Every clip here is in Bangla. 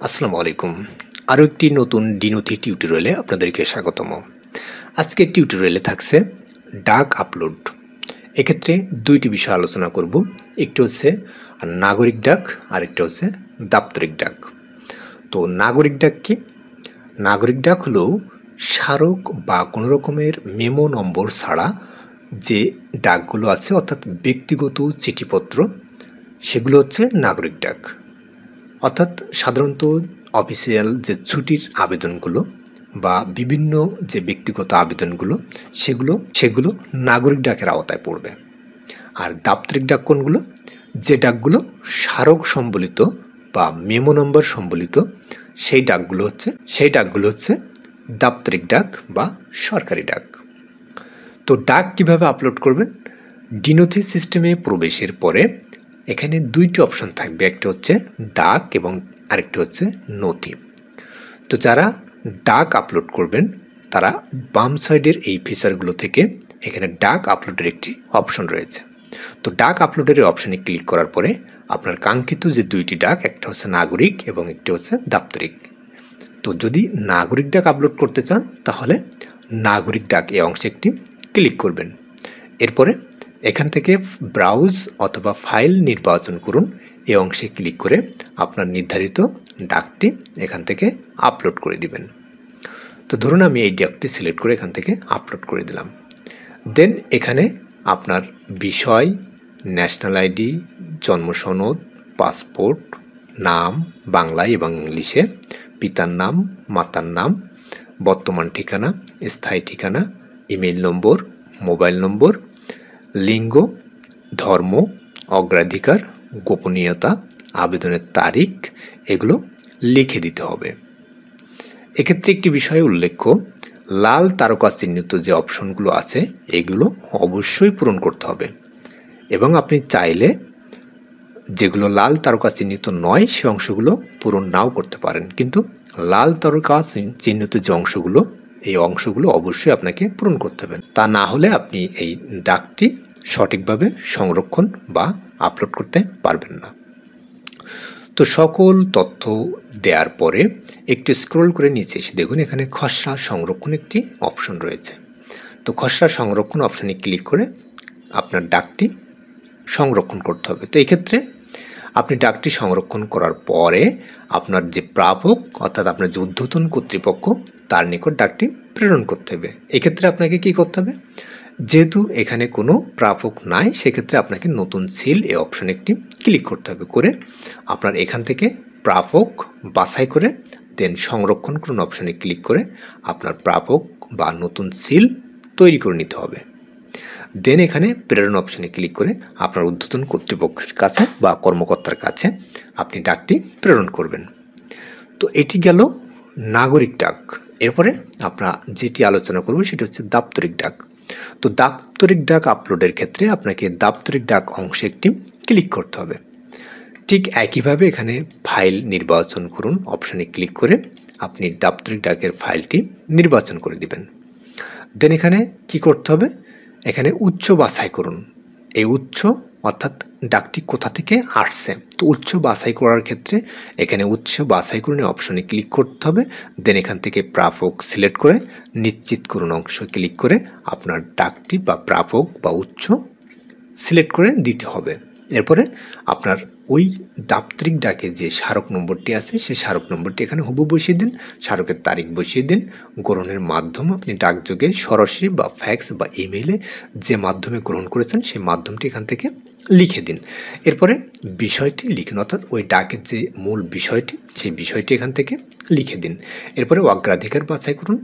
আসসালামু আলাইকুম। আরও একটি নতুন ডিনথি টিউটোরিয়ালে আপনাদেরকে স্বাগতম। আজকের টিউটোরিয়ালে থাকছে ডাক আপলোড। এক্ষেত্রে দুইটি বিষয় আলোচনা করব। একটি হচ্ছে নাগরিক ডাক, আরেকটা হচ্ছে দাপ্তরিক ডাক। তো নাগরিক ডাক কি? নাগরিক ডাক হলো স্মারক বা কোনো রকমের মেমো নম্বর ছাড়া যে ডাকগুলো আছে, অর্থাৎ ব্যক্তিগত চিঠিপত্র, সেগুলো হচ্ছে নাগরিক ডাক। অর্থাৎ সাধারণত অফিসিয়াল যে ছুটির আবেদনগুলো বা বিভিন্ন যে ব্যক্তিগত আবেদনগুলো সেগুলো নাগরিক ডাকের আওতায় পড়বে। আর দাপ্তরিক ডাক কোনগুলো? যে ডাকগুলো স্মারক সম্বলিত বা মেমো নম্বর সম্বলিত সেই ডাকগুলো হচ্ছে দাপ্তরিক ডাক বা সরকারি ডাক। তো ডাক কিভাবে আপলোড করবেন? ডিনথি সিস্টেমে প্রবেশের পরে এখানে দুইটি অপশন থাকবে, একটা হচ্ছে ডাক এবং আরেকটি হচ্ছে নথি। তো যারা ডাক আপলোড করবেন তারা বাম সাইডের এই ফিচারগুলো থেকে এখানে ডাক আপলোডের একটি অপশন রয়েছে। তো ডাক আপলোডের অপশনে ক্লিক করার পরে আপনার কাঙ্ক্ষিত যে দুইটি ডাক, একটা হচ্ছে নাগরিক এবং একটি হচ্ছে দাপ্তরিক। তো যদি নাগরিক ডাক আপলোড করতে চান তাহলে নাগরিক ডাক এই অংশে একটি ক্লিক করবেন। এরপরে এখান থেকে ব্রাউজ অথবা ফাইল নির্বাচন করুন। এই অংশে ক্লিক করে আপনার নির্ধারিত ডাকটি এখান থেকে আপলোড করে দিবেন। তো ধরুন আমি এই ডাকটি সিলেক্ট করে এখান থেকে আপলোড করে দিলাম। দেন এখানে আপনার বিষয়, ন্যাশনাল আইডি, জন্ম সনদ, পাসপোর্ট, নাম বাংলায় এবং ইংলিশে, পিতার নাম, মাতার নাম, বর্তমান ঠিকানা, স্থায়ী ঠিকানা, ইমেল নম্বর, মোবাইল নম্বর, লিঙ্গ, ধর্ম, অগ্রাধিকার, গোপনীয়তা, আবেদনের তারিখ, এগুলো লিখে দিতে হবে। এক্ষেত্রে একটি বিষয় উল্লেখ্য, লাল তারকা চিহ্নিত যে অপশনগুলো আছে এগুলো অবশ্যই পূরণ করতে হবে এবং আপনি চাইলে যেগুলো লাল তারকা চিহ্নিত নয় সে অংশগুলো পূরণ নাও করতে পারেন, কিন্তু লাল তারকা চিহ্নিত যে অংশগুলো এই অংশগুলো অবশ্যই আপনাকে পূরণ করতে হবে। তা না হলে আপনি এই ডাকটি সঠিকভাবে সংরক্ষণ বা আপলোড করতে পারবেন না। তো সকল তথ্য দেওয়ার পরে একটু স্ক্রল করে নিচে এসে দেখুন এখানে খসড়া সংরক্ষণ একটি অপশন রয়েছে। তো খসড়া সংরক্ষণ অপশনে ক্লিক করে আপনার ডাকটি সংরক্ষণ করতে হবে। তো এক্ষেত্রে আপনি ডাকটি সংরক্ষণ করার পরে আপনার যে প্রাপক অর্থাৎ আপনার যে ঊর্ধ্বতন কর্তৃপক্ষ তার নিকট ডাকটি প্রেরণ করতে হবে। এক্ষেত্রে আপনাকে কি করতে হবে? যেহেতু এখানে কোনো প্রাপক নাই সেক্ষেত্রে আপনাকে নতুন সিল এই অপশনে একটি ক্লিক করতে হবে, করে আপনার এখান থেকে প্রাপক বাছাই করে দেন সংরক্ষণ করুন অপশনে ক্লিক করে আপনার প্রাপক বা নতুন সিল তৈরি করে নিতে হবে। দেন এখানে প্রেরণ অপশনে ক্লিক করে আপনার ঊর্ধ্বতন কর্তৃপক্ষের কাছে বা কর্মকর্তার কাছে আপনি ডাকটি প্রেরণ করবেন। তো এটি গেল নাগরিক ডাক। এরপরে আমরা যেটি আলোচনা করব সেটি হচ্ছে দাপ্তরিক ডাক। তো দাপ্তরিক ডাক আপলোডের ক্ষেত্রে আপনাকে দাপ্তরিক ডাক অংশে একটি ক্লিক করতে হবে। ঠিক একইভাবে এখানে ফাইল নির্বাচন করুন অপশনে ক্লিক করে আপনি দাপ্তরিক ডাকের ফাইলটি নির্বাচন করে দিবেন। দেন এখানে কি করতে হবে? এখানে উৎস বাছাই করুন। এই উৎস অর্থাৎ ডাকটি কোথা থেকে আসছে। তো উৎস বাছাই করার ক্ষেত্রে এখানে উৎস বাছাই করুন অপশনে ক্লিক করতে হবে। দেন এখান থেকে প্রাপক সিলেক্ট করে নিশ্চিত করুন অংশ ক্লিক করে আপনার ডাকটি বা প্রাপক বা উৎস সিলেক্ট করে দিতে হবে। এরপরে আপনার ওই দাপ্তরিক ডাকে যে স্মারক নম্বরটি আছে সেই স্মারক নম্বরটি এখানে হুবহু বসিয়ে দিন, স্মারকের তারিখ বসিয়ে দিন, গ্রহণের মাধ্যম আপনি ডাকযোগে সরাসরি বা ফ্যাক্স বা ইমেইলে যে মাধ্যমে গ্রহণ করেছেন সেই মাধ্যমটি এখান থেকে লিখে দিন। এরপরে বিষয়টি লিখুন, অর্থাৎ ওই ডাকের যে মূল বিষয়টি সেই বিষয়টি এখান থেকে লিখে দিন। এরপরে অগ্রাধিকার বাছাই করুন,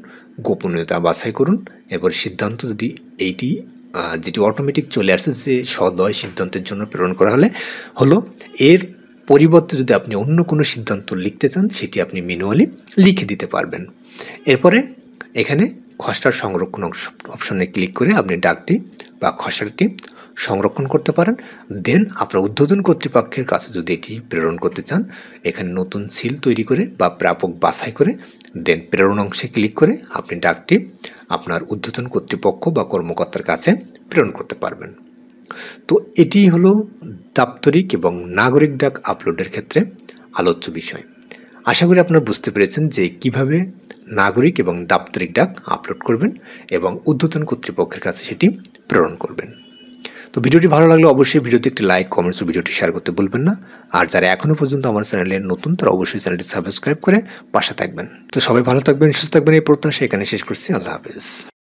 গোপনীয়তা বাছাই করুন। এরপর সিদ্ধান্ত যদি এইটি যেটি অটোমেটিক চলে আসছে যে সদয় সিদ্ধান্তের জন্য প্রেরণ করা হলো এর পরিবর্তে যদি আপনি অন্য কোনো সিদ্ধান্ত লিখতে চান সেটি আপনি ম্যানুয়ালি লিখে দিতে পারবেন। এরপরে এখানে খসড়া সংরক্ষণ অপশনে ক্লিক করে আপনি ডাকটি বা খসড়াটি সংরক্ষণ করতে পারেন। দেন আপনার ঊর্ধ্বতন কর্তৃপক্ষের কাছে যদি এটি প্রেরণ করতে চান এখানে নতুন সিল তৈরি করে বা প্রাপক বাছাই করে দেন প্রেরণ অংশে ক্লিক করে আপনি ডাকটি আপনার ঊর্ধ্বতন কর্তৃপক্ষ বা কর্মকর্তার কাছে প্রেরণ করতে পারবেন। তো এটি হলো দাপ্তরিক এবং নাগরিক ডাক আপলোডের ক্ষেত্রে আলোচ্য বিষয়। আশা করি আপনারা বুঝতে পেরেছেন যে কিভাবে নাগরিক এবং দাপ্তরিক ডাক আপলোড করবেন এবং ঊর্ধ্বতন কর্তৃপক্ষের কাছে সেটি প্রেরণ করবেন। তো ভিডিওটি ভালো লাগলে অবশ্যই ভিডিওতে একটি লাইক, কমেন্টস ও ভিডিওটি শেয়ার করতে ভুলবেন না। আর যারা এখনও পর্যন্ত আমার চ্যানেলে নতুন তারা অবশ্যই চ্যানেলটি সাবস্ক্রাইব করে পাশে থাকবেন। তো সবাই ভালো থাকবেন, সুস্থ থাকবেন, এই প্রত্যাশা এখানে শেষ করছি। আল্লাহ হাফেজ।